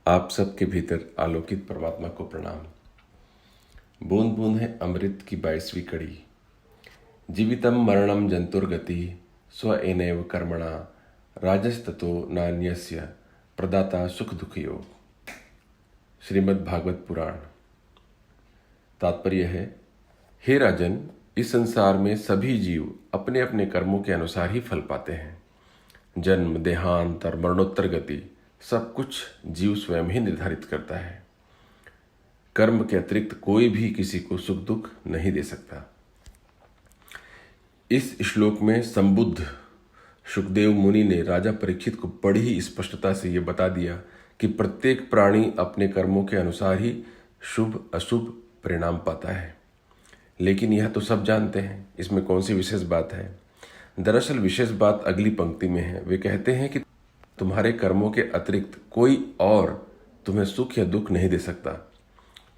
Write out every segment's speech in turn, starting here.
आप सबके भीतर आलोकित परमात्मा को प्रणाम। बूंद बूंद है अमृत की 22वीं कड़ी। जीवितम मरणम जंतुर्गति स्व एनैव कर्मणा राजस्ततो नान्यस्य प्रदाता सुख दुख योग। श्रीमद् भागवत पुराण। तात्पर्य है, हे राजन, इस संसार में सभी जीव अपने अपने कर्मों के अनुसार ही फल पाते हैं। जन्म, देहांत और मरणोत्तर गति सब कुछ जीव स्वयं ही निर्धारित करता है। कर्म के अतिरिक्त कोई भी किसी को सुख दुख नहीं दे सकता। इस श्लोक में संबुद्ध शुकदेव मुनि ने राजा परीक्षित को बड़ी ही स्पष्टता से यह बता दिया कि प्रत्येक प्राणी अपने कर्मों के अनुसार ही शुभ अशुभ परिणाम पाता है। लेकिन यह तो सब जानते हैं, इसमें कौन सी विशेष बात है? दरअसल विशेष बात अगली पंक्ति में है। वे कहते हैं कि तुम्हारे कर्मों के अतिरिक्त कोई और तुम्हें सुख या दुख नहीं दे सकता।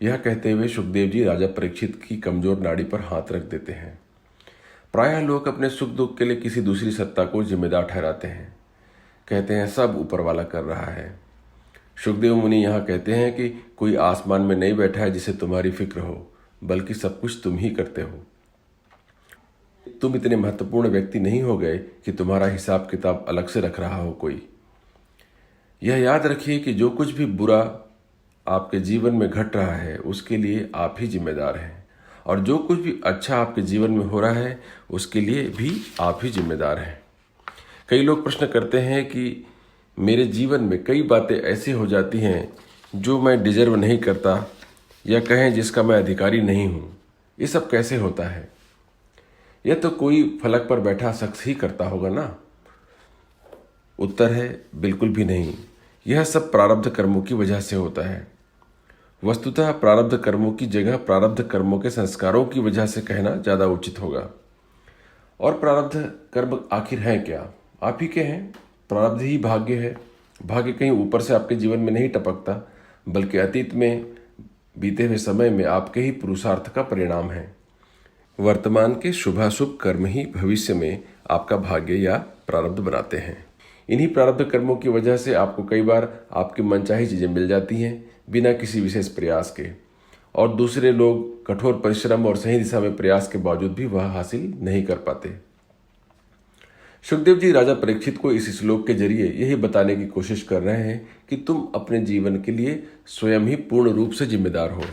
यह कहते हुए शुकदेव जी राजा परीक्षित की कमजोर नाड़ी पर हाथ रख देते हैं। प्रायः लोग अपने सुख दुख के लिए किसी दूसरी सत्ता को जिम्मेदार ठहराते हैं। कहते हैं सब ऊपर वाला कर रहा है। शुकदेव मुनि यहाँ कहते हैं कि कोई आसमान में नहीं बैठा है जिसे तुम्हारी फिक्र हो, बल्कि सब कुछ तुम ही करते हो। तुम इतने महत्वपूर्ण व्यक्ति नहीं हो गए कि तुम्हारा हिसाब किताब अलग से रख रहा हो कोई। यह याद रखिए कि जो कुछ भी बुरा आपके जीवन में घट रहा है उसके लिए आप ही जिम्मेदार हैं, और जो कुछ भी अच्छा आपके जीवन में हो रहा है उसके लिए भी आप ही जिम्मेदार हैं। कई लोग प्रश्न करते हैं कि मेरे जीवन में कई बातें ऐसी हो जाती हैं जो मैं डिजर्व नहीं करता, या कहें जिसका मैं अधिकारी नहीं हूँ। ये सब कैसे होता है? यह तो कोई फलक पर बैठा शख्स ही करता होगा ना। उत्तर है, बिल्कुल भी नहीं। यह सब प्रारब्ध कर्मों की वजह से होता है। वस्तुतः प्रारब्ध कर्मों की जगह प्रारब्ध कर्मों के संस्कारों की वजह से कहना ज़्यादा उचित होगा। और प्रारब्ध कर्म आखिर हैं क्या? आप ही के हैं। प्रारब्ध ही भाग्य है। भाग्य कहीं ऊपर से आपके जीवन में नहीं टपकता, बल्कि अतीत में बीते हुए समय में आपके ही पुरुषार्थ का परिणाम है। वर्तमान के शुभाशुभ कर्म ही भविष्य में आपका भाग्य या प्रारब्ध बनाते हैं। इन्हीं प्रारब्ध कर्मों की वजह से आपको कई बार आपकी मनचाही चीजें मिल जाती हैं बिना किसी विशेष प्रयास के, और दूसरे लोग कठोर परिश्रम और सही दिशा में प्रयास के बावजूद भी वह हासिल नहीं कर पाते। शुकदेव जी राजा परीक्षित को इस श्लोक के जरिए यही बताने की कोशिश कर रहे हैं कि तुम अपने जीवन के लिए स्वयं ही पूर्ण रूप से जिम्मेदार हो।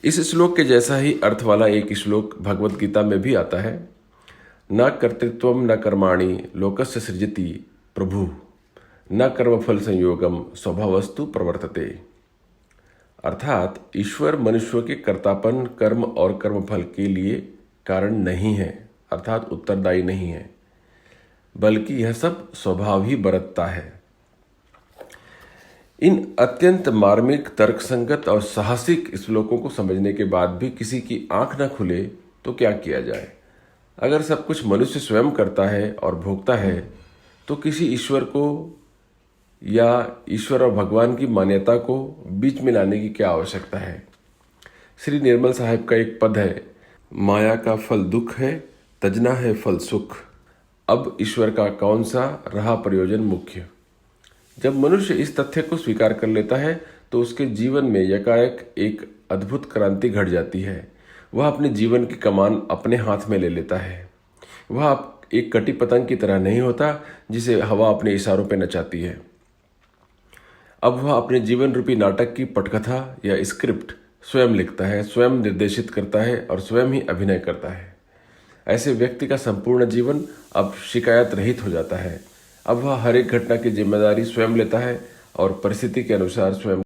इस श्लोक के जैसा ही अर्थ वाला एक श्लोक भगवत गीता में भी आता है। न कर्तृत्वम न कर्माणि लोकस्य सृजति प्रभु न कर्मफल संयोगम स्वभावस्तु प्रवर्तते। अर्थात ईश्वर मनुष्यों के कर्तापन, कर्म और कर्मफल के लिए कारण नहीं है, अर्थात उत्तरदायी नहीं है, बल्कि यह सब स्वभाव ही बरतता है। इन अत्यंत मार्मिक, तर्कसंगत और साहसिक श्लोकों को समझने के बाद भी किसी की आंख न खुले तो क्या किया जाए? अगर सब कुछ मनुष्य स्वयं करता है और भोगता है तो किसी ईश्वर को या ईश्वर और भगवान की मान्यता को बीच में लाने की क्या आवश्यकता है? श्री निर्मल साहिब का एक पद है, माया का फल दुख है, तजना है फल सुख। अब ईश्वर का कौन सा रहा प्रयोजन मुख्य? जब मनुष्य इस तथ्य को स्वीकार कर लेता है तो उसके जीवन में यकायक एक अद्भुत क्रांति घट जाती है। वह अपने जीवन की कमान अपने हाथ में ले लेता है। वह एक कटी पतंग की तरह नहीं होता जिसे हवा अपने इशारों पर नचाती है। अब वह अपने जीवन रूपी नाटक की पटकथा या स्क्रिप्ट स्वयं लिखता है, स्वयं निर्देशित करता है और स्वयं ही अभिनय करता है। ऐसे व्यक्ति का संपूर्ण जीवन अब शिकायत रहित हो जाता है। अब वह हर एक घटना की जिम्मेदारी स्वयं लेता है और परिस्थिति के अनुसार स्वयं